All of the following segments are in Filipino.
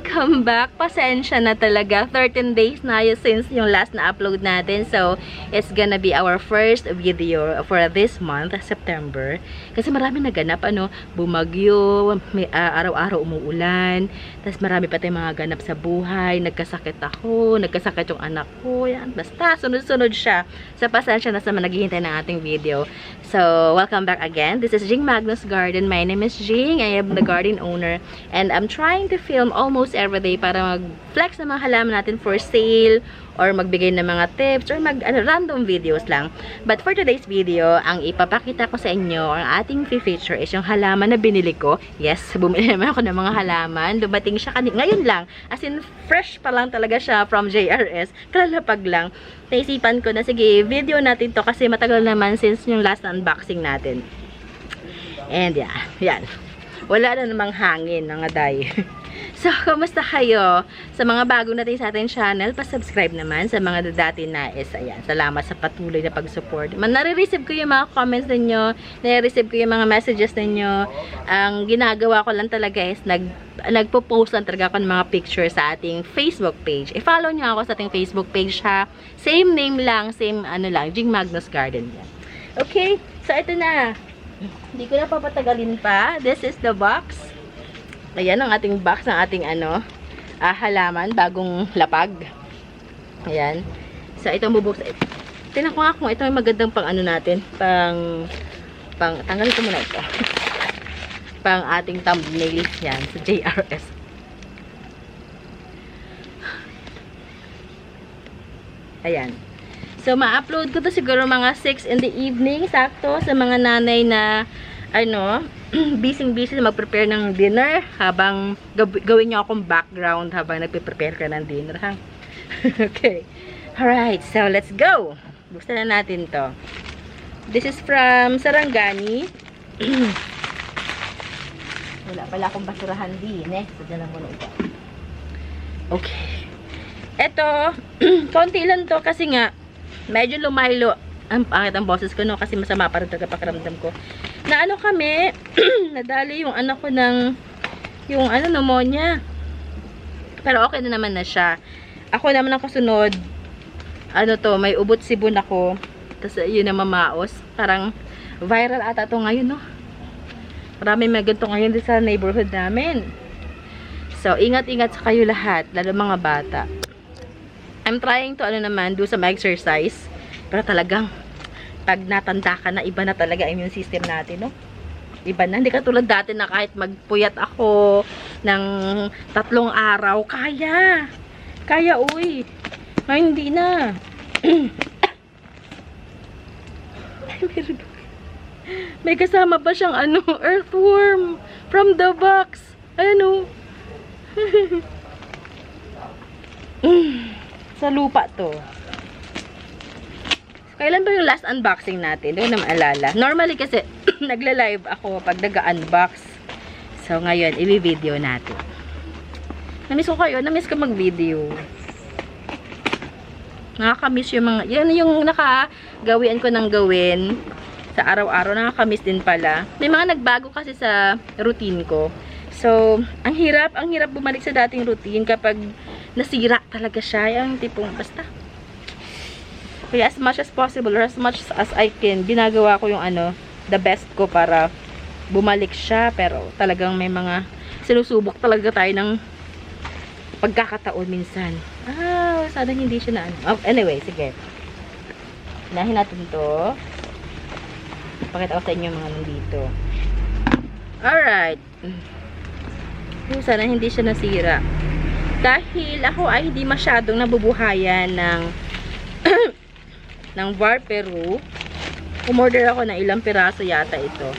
welcome back. Pasensya na talaga. 13 days na yun since yung last na upload natin. So, it's gonna be our first video for this month, September. Kasi marami naganap, ano, bumagyo, may araw-araw umuulan. Tapos marami pa tayong mga ganap sa buhay. Nagkasakit ako, nagkasakit yung anak ko. Yan, basta, sunod-sunod siya. So, pasensya na sa mga naghihintay ng ating video. So, welcome back again. This is Jing Magnus Garden. My name is Jing. I am the garden owner. And I'm trying to film almost every day para mag-flex ng mga halaman natin for sale or magbigay ng mga tips or random videos lang. But for today's video, ang ipapakita ko sa inyo, ang ating feature is yung halaman na binili ko. Yes, bumili naman ako ng mga halaman. Dumating siya ngayon lang. As in, fresh pa lang talaga siya from JRS. Kalalapag lang. Naisipan ko na, sige, video natin to kasi matagal naman since yung last unboxing natin. And yeah, yan. Wala na namang hangin, mga day. So, kumusta kayo? Sa mga bago natin sa ating channel, pa-subscribe naman. Sa mga dati na is, ayan, salamat sa patuloy na pag-support. Nare-receive ko yung mga comments ninyo, nare-receive ko yung mga messages ninyo. Ang ginagawa ko lang talaga is, nagpo-post lang talaga ako ng mga pictures sa ating Facebook page. I-follow nyo ako sa ating Facebook page, ha? Same name lang, same ano lang, Jing Magnus Garden. Okay? So, ito na. Hindi ko na papatagalin pa. This is the box. Ayan ang ating box ng ating halaman, bagong lapag. Ayan. So, itong bubuksan. Tingnan ko nga kung ito ay magandang pang ano natin. Tanggalin ko muna ito. Pang ating thumbnail. Yan, sa JRS. Ayan. So, ma-upload ko to siguro mga 6 in the evening. Sakto sa mga nanay na, busy-busy na mag-prepare ng dinner. Habang gawin nyo akong background habang nagpe-prepare ka ng dinner, ha? Okay. Alright, so let's go. Buksan na natin to. This is from Sarangani. Wala pala akong basurahan din, eh. Sadya lang muna ito. Okay. Ito, konti lang to kasi nga, medyo lumaylo ang pangit ang boses ko, no? Kasi masama pa rin talaga pakiramdam ko. Na kami, nadali yung anak ko ng, pneumonia. Pero okay na naman na siya. Ako naman ang kasunod, may ubot sibon ako. Tapos yun na mamaos. Parang viral ata to ngayon, no? Marami may ganito ngayon din sa neighborhood namin. So, ingat-ingat sa kayo lahat, lalo mga bata. I'm trying to do some exercise. Pero talagang pag natanda ka na, iba na talaga ang immune system natin, no? Iba na. Hindi katulad dati na kahit magpuyat ako ng 3 araw, kaya. Kaya, uy. Ngayon, hindi na. May kasama pa siyang earthworm from the box. Sa lupa to. Kailan ba yung last unboxing natin? Hindi ko na maalala. Normally kasi, nagla-live ako pag nag-unbox. So, ngayon, i-video natin. Namiss ko kayo. Namiss ko mag-video. Nakakamiss yung mga, yan yung nakagawian ko ng gawin sa araw-araw. Nakakamiss din pala. May mga nagbago kasi sa routine ko. So, ang hirap bumalik sa dating routine kapag nasira talaga siya. Yung tipong, basta. Kaya as much as possible or as much as I can, ginagawa ko yung the best ko para bumalik siya. Pero talagang may mga sinusubok talaga tayo ng pagkakataon minsan. Sana hindi siya na anyway, sige. Hinahin natin to. Pakita ko sa inyo mga nandito. Alright. Sana hindi siya nasira. Dahil ako ay hindi masyadong nabubuhayan ng Var Peru. Umorder ako ng ilang piraso yata ito.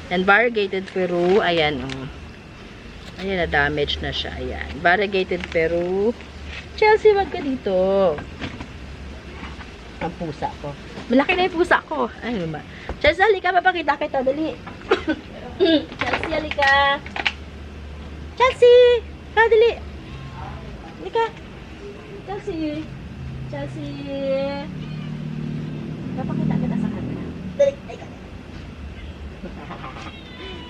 And variegated Peru, ayan ayan, na-damage na siya. Ayan, variegated Peru. Chelsea, wag ka dito. Ang pusa ko. Malaki na yung pusa ko. Ano ba? Chelsea, halika, papakita kita. Dali. Chelsea, halika. Chelsea! Dali. Halika. Chelsea. Papakita kita sa kanila. Dali.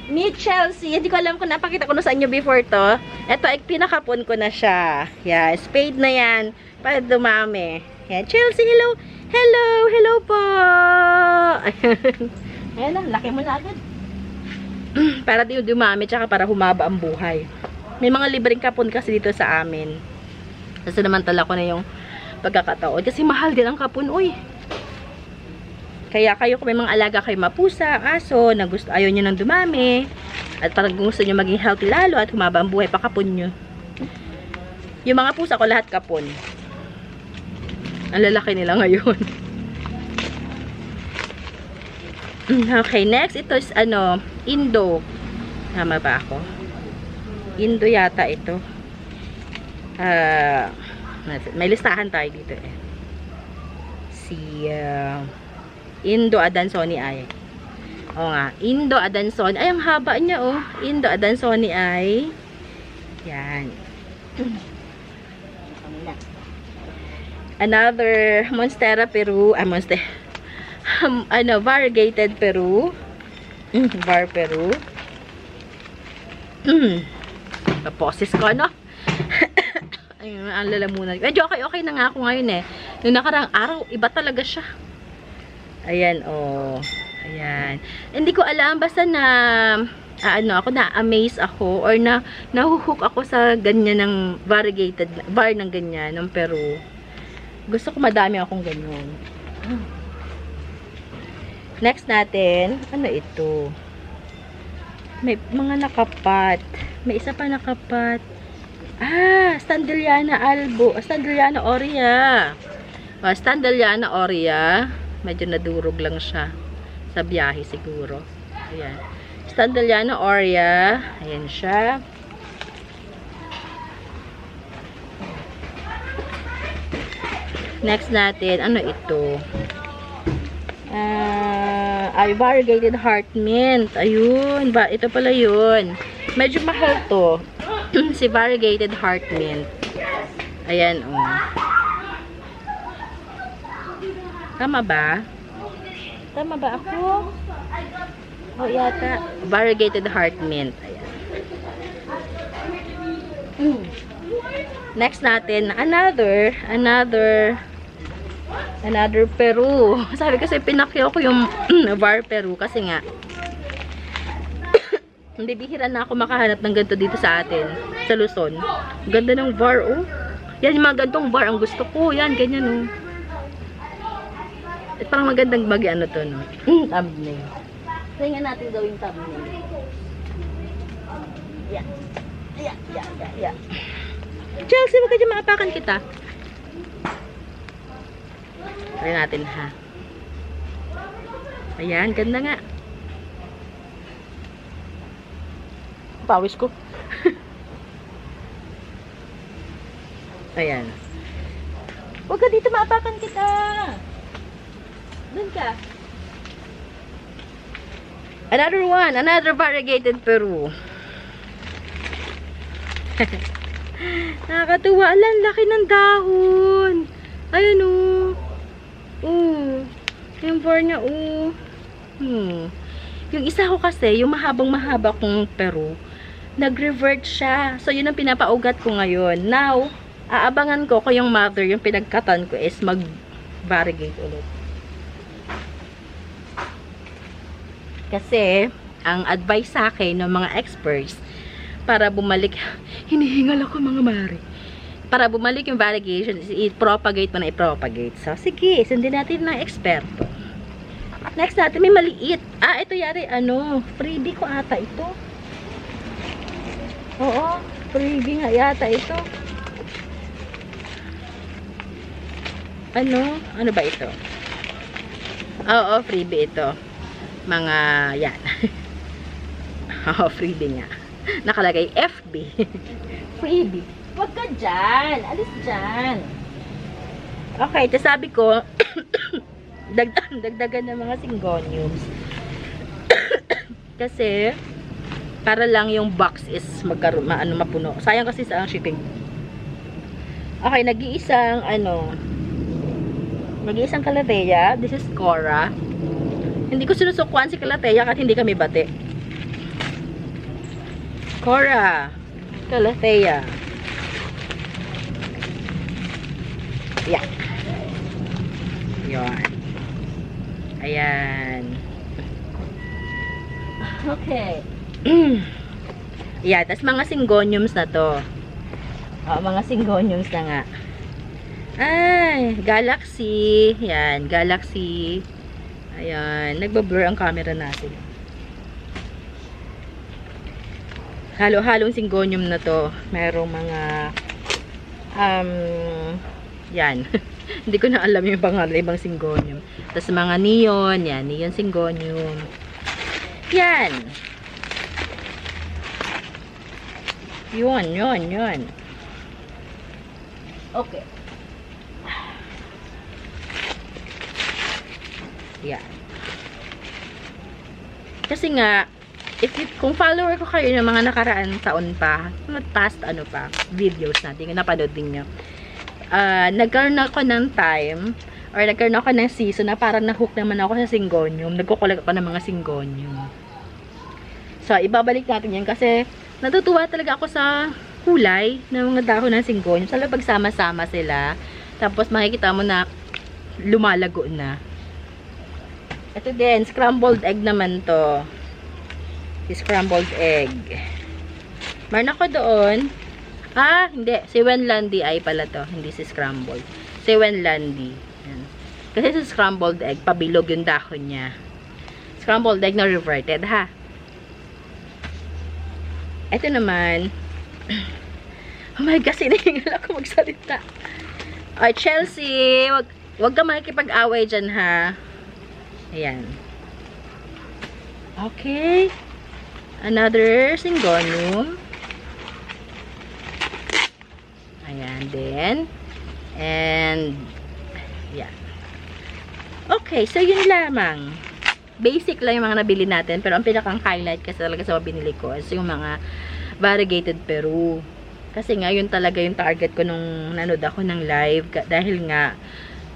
Meet Chelsea. Hindi ko alam kung napakita ko na sa inyo before to. Ito, ay pinakapon ko na siya. Yeah, spade na yan. Para dumami. Yan, Chelsea, hello. Hello, hello po. Ayan na, laki mo na agad. Para di dumami, tsaka para humaba ang buhay. May mga libreng kapon kasi dito sa amin. Kasi namantala ko na yung pagkakataon. Kasi mahal din ang kapon, uy. Kaya kayo kung may mga alaga kayo mapusa, aso, na gusto, ayaw nyo nang dumami, at parang gusto nyo maging healthy lalo at humaba ang buhay, pakapon nyo. Yung mga pusa ko lahat kapon. Ang lalaki nila ngayon. Okay, next ito is ano, Indo. Tama ba ako? Indo yata ito. May listahan tayo dito eh. Si Indo Adansonii ay. Oo nga, Indo Adansonii. Ay, ang haba niya oh. Indo Adansonii ay. Yan. Another Monstera Peru. Variegated Peru. Var Peru. Poses ko, ano? Ayun, ang lalamunan. Medyo okay na nga ako ngayon eh. Noong nakarang araw, iba talaga siya. Ayan, oh. Ayan. Hindi ko alam, basta na, ako, na-amaze ako, or nahuhook ako sa ganyan ng variegated, var ng ganyan, ng Peru. Gusto ko madami akong ganyan. Next natin, ano ito? May mga nakapat. May isa pa nakapat. Standeliana albo. Standeliana aurea. Standeliana aurea. Medyo nadurog lang siya. Sa biyahe siguro. Ayan. Standeliana aurea. Ayan siya. Next natin, ano ito? Variegated heart mint. Ayun. Ito pala yun. Medyo mahal to. Si variegated heart mint. Ayan, oh. Tama ba? Tama ba ako? Oh, yata. Variegated heart mint. Ayan. Next natin, another Peru. Sabi kasi pinakyaw ko yung var Peru kasi nga hindi bihira na ako makahanap ng ganito dito sa atin, sa Luzon. Ganda ng var, oh. Yan, yung mga gantong var ang gusto ko. Yan, ganyan, oh. At parang magandang bagi, ano to, no? Thumbnail. Tingnan natin daw yung thumbnail. Yeah. Chelsea, wag ka dyan, maapakan kita. Try natin, ha. Ayan, ganda nga. Pawis ko. Ayan. Huwag ka dito, maapakan kita. Doon ka. Another one. Another variegated Peru. Nakakatuwa. Alan, laki ng dahon. Ayan, oh. Yung var niya, oh. Yung isa ko kasi, yung mahaba kong Peru, nag-revert siya. So, yun ang pinapaugat ko ngayon. Now, aabangan ko kung yung mother, yung pinagkatan ko is mag-variegate ulit. Kasi, ang advice sa akin ng mga experts, para bumalik, hinihingal ako mga mare. Para bumalik yung variegation, i-propagate mo na i-propagate. So, sige, sundin natin ng eksperto. Next natin, may maliit. Ito yari, freebie ko ata ito. Oo, freebie nga yata ito. Ano ba ito? Oo, freebie ito. Mga, yan. Oo, freebie nga. Nakalagay FB. Freebie. Huwag ka dyan. Alis dyan. Okay, ito sabi ko, dagdagan ng mga syngoniums. Kasi, para lang yung box is mapuno. Sayang kasi sa shipping. Okay, nag-iisang Calathea. This is Cora. Hindi ko sinusukuan si Calathea kahit hindi kami bate. Cora. Calathea. Yeah. Yun. Ayan. Okay. Yeah, tas mga syngoniums na to. Oh, mga syngoniums na nga. Ay, Galaxy. Yan, Galaxy. Ayan, nagbablur ang camera natin. Halo-halong syngonium na to. Merong mga yan. Hindi ko na alam yung pangalan ibang syngonium. Tapos mga neon, yan, neon syngonium. Yan. Yun. Okay. Yan. Kasi nga, kung follower ko kayo ng mga nakaraan taon pa, past videos natin, napanood din nyo. Nagkaroon ako ng time, or nagkaroon ako ng season na parang nahook naman ako sa syngonium. Nagkukulag ako ng mga syngonium. So, ibabalik natin yan kasi natutuwa talaga ako sa kulay ng mga dahon ng syngonium. Sala pagsama-sama sila. Tapos makikita mo na lumalago na. Ito din, scrambled egg naman to. Scrambled egg. Meron ako doon. Hindi. Si Wenlandi ay pala to. Hindi si scrambled. Si Wenlandi. Yan. Kasi sa scrambled egg, pabilog yung dahon niya. Scrambled egg na reverted, ha? Ito naman. Oh my God, sinihingal ako magsalita. Chelsea, wag ka makikipag-away dyan, ha? Ayan. Okay. Another syngonium. Ayan din. And, yeah. Okay, so yun lamang. Basic lang yung mga nabili natin. Pero ang pinakang highlight kasi talaga sa binili ko is yung mga variegated Peru. Kasi nga, yun talaga yung target ko nung nanood ako ng live. Dahil nga,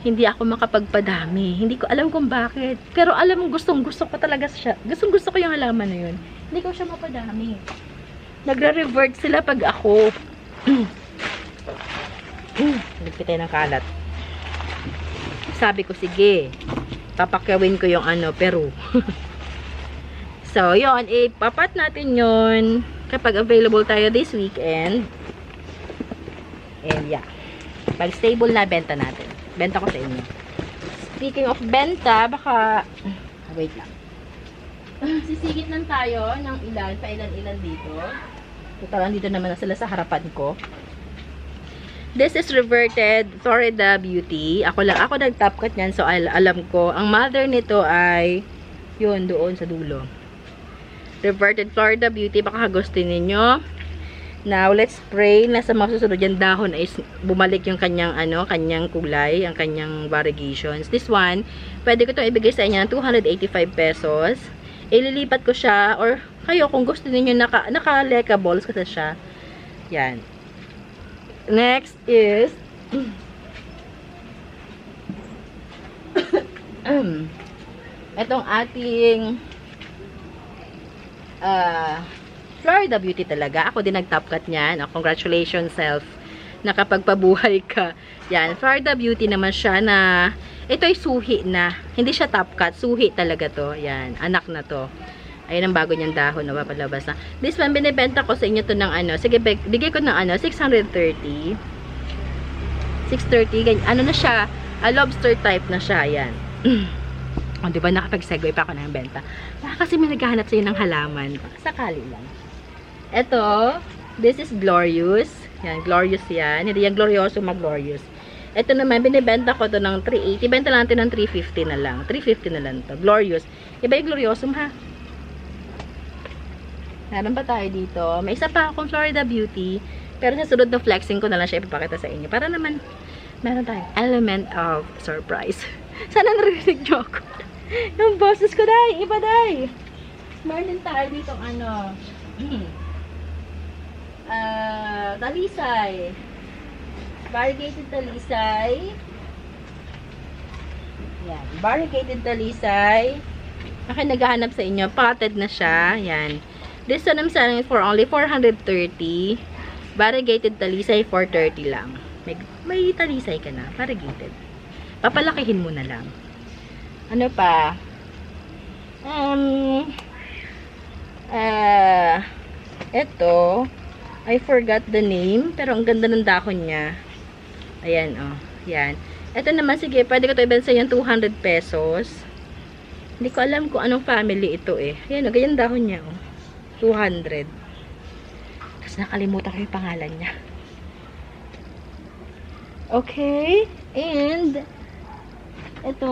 hindi ako makapagpadami. Hindi ko alam kung bakit. Pero alam mo, gustong-gusto ko talaga siya. Gustong-gusto ko yung halaman na yun. Hindi ko siya mapadami. Nagre-revert sila pag ako. Nagpitay ng kalat. Sabi ko, sige. Papakyawin ko yung Peru. So, yun. Ipapat natin yun kapag available tayo this weekend. And yeah. Pag stable na, benta natin. Benta ko sa inyo. Speaking of benta, baka... wait lang. Sisigit lang tayo ng ilan, pailan-ilan dito. Total, dito naman na sila sa harapan ko. This is reverted Florida Beauty. Ako nag-top cut niyan, so alam ko. Ang mother nito ay yun, doon sa dulo. Reverted Florida Beauty. Baka gusto ninyo. Now, let's pray na sa mga susunod yung dahon ay bumalik yung kanyang kulay, ang kanyang variegations. This one, pwede ko itong ibigay sa inyo ng 285 pesos. Ililipat ko siya, or kayo kung gusto niyo naka-leka balls kasi siya. Yan. Next is itong ating Florida Beauty talaga. Ako din nag-top cut niyan. Congratulations self. Nakapagpabuhay ka. Yan. Florida Beauty naman siya na ito ay suhi na. Hindi siya top cut. Suhi talaga to. Yan. Anak na to. Ayun ang bago niyang dahon na papalabas na. This one, binibenta ko sa inyo to ng sige, bigay ko ng 630. 630. Ganyan. Ano na siya? Lobster type na siya. Yan. O, diba nakapag-segue pa ako ng benta. Kasi may naghahanap sa'yo ng halaman. Sakali lang. Ito, this is Glorious. Yan, Glorious yan. Hindi yan Glorioso, mag-Glorious. Ito naman, binibenta ko to ng 380. Benta lang natin ng 350 na lang. 350 na lang to. Glorious. Iba yung Gloriosum, ha? Meron ba tayo dito? May isa pa akong Florida Beauty. Pero sa sunod na flexing ko na lang siya ipapakita sa inyo. Para naman, meron tayo element of surprise. Sana narinig nyo ako. Yung boses ko, day. Iba, day. Meron din tayo dito talisay. Variegated talisay. Yan. Variegated talisay. Ako naghahanap sa inyo. Potted na siya. Yan. This one I'm selling for only 430. Variegated talisay, 430 lang. May talisay ka na. Variegated. Papalakihin mo na lang. Ano pa? Ito, I forgot the name, pero ang ganda ng dahon niya. Ayan, oh. Yan. Ito naman, sige, pwede ko ito ibenta yung 200 pesos. Hindi ko alam kung anong family ito eh. Ayan, oh, ganyan dahon niya, oh. 200. Tapos nakalimutan ko yung pangalan niya. Okay. And, ito,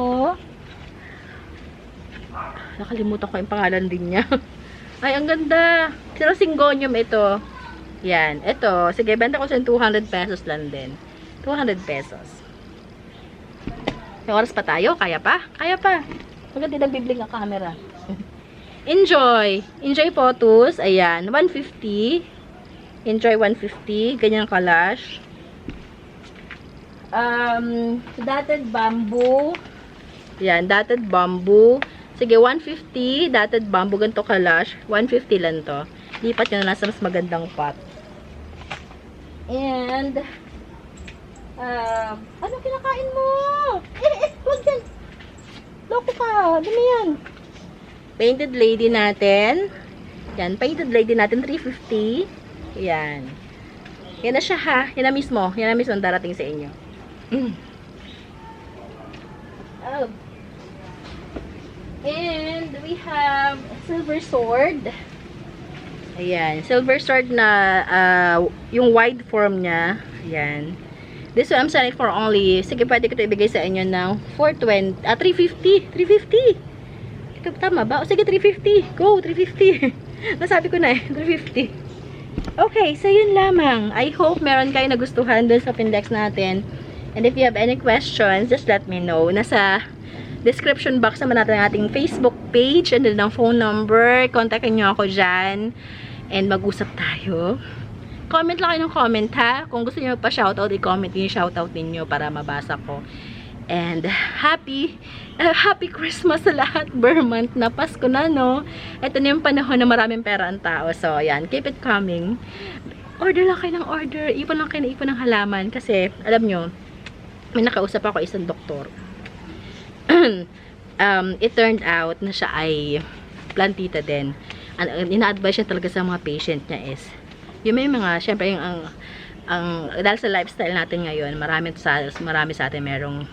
nakalimutan ko yung pangalan din niya. Ay, ang ganda. Pero Syngonium ito. Yan. Ito, sige, benta ko sa 200 pesos lang din. 200 pesos. May oras pa tayo? Kaya pa? Kaya pa. Maganda nagbibling ang camera. Enjoy. Enjoy photos. Ayan. 150. Enjoy 150. Ganyang kalash. Dotted bamboo. Ayan. Dotted bamboo. Sige, 150. Dotted bamboo. Ganito kalash. 150 lang to. Lipat nyo na nasa mas magandang pot. And, ano kinakain mo? Huwag yan. Loko ka. Dami yan. Painted lady natin. Yan, painted lady natin, 350. Yan. Yan na siya ha. Yan na mismo. Yan na mismo ang darating sa inyo. Oh. And we have silver sword. Ayan. Silver sword na yung wide form niya. Ayan. This one I'm selling for only, sige, pwede ko ito ibigay sa inyo ng 420, 350. 350. Ito, tama ba? O, sige, 350. Go, 350. Nasabi ko na eh, 350. Okay, so yun lamang. I hope meron kayo nagustuhan dun sa Findex natin. And if you have any questions, just let me know. Nasa description box naman natin ang ating Facebook page and then ang phone number. Kontakin nyo ako dyan. And mag-usap tayo. Comment lang kayo ng comment ha. Kung gusto niyo pa shoutout, i-comment yung shoutout ninyo para mabasa ko. And happy Christmas sa lahat. Month na Pasko na, no? Ito na yung panahon na maraming pera ang tao. So, ayan. Keep it coming. Order lang kayo ng order. Ipon lang kayo ng ipon ng halaman. Kasi, alam nyo, may nakausap ako isang doktor. It turned out na siya ay plantita din. Ina-advise siya talaga sa mga patient niya is yung may mga, syempre yung dahil sa lifestyle natin ngayon, marami sa atin merong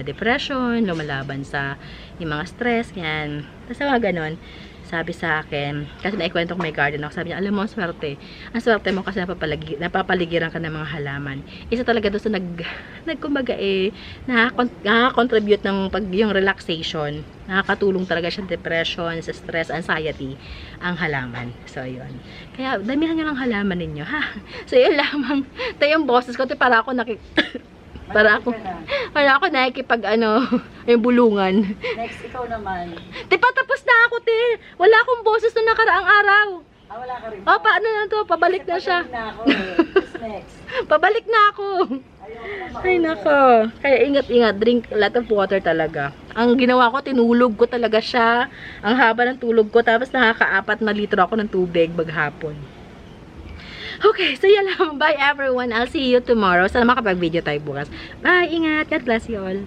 depression, lumalaban sa yung mga stress, yan. Tapos mga ganon, sabi sa akin, kasi naikwento ko may garden ako, sabi niya, alam mo, ang swerte mo kasi napapaligiran ka ng mga halaman. Isa talaga doon sa nagkumbaga nakaka-contribute ng yung relaxation, nakakatulong talaga siya sa depression, sa stress, anxiety, ang halaman. So, yun. Kaya, damihan nyo lang halaman ninyo, ha? So, yun lamang. Ito yung boses ko, para ako para ako nakikipag yung bulungan. Next, ikaw naman. Patapos na ako, wala akong boses na nakaraang araw. Wala ka rin. Paano na to? Pabalik na siya. Na ako, next. Pabalik na ako. Ay, nako. Kaya ingat-ingat. Drink a lot of water talaga. Ang ginawa ko, tinulog ko talaga siya. Ang haba ng tulog ko. Tapos nakaka-4 na litro ako ng tubig maghapon. Okay, so yan lang. Bye everyone. I'll see you tomorrow. Sana makapag-video tayo bukas. Bye, ingat. God bless you all.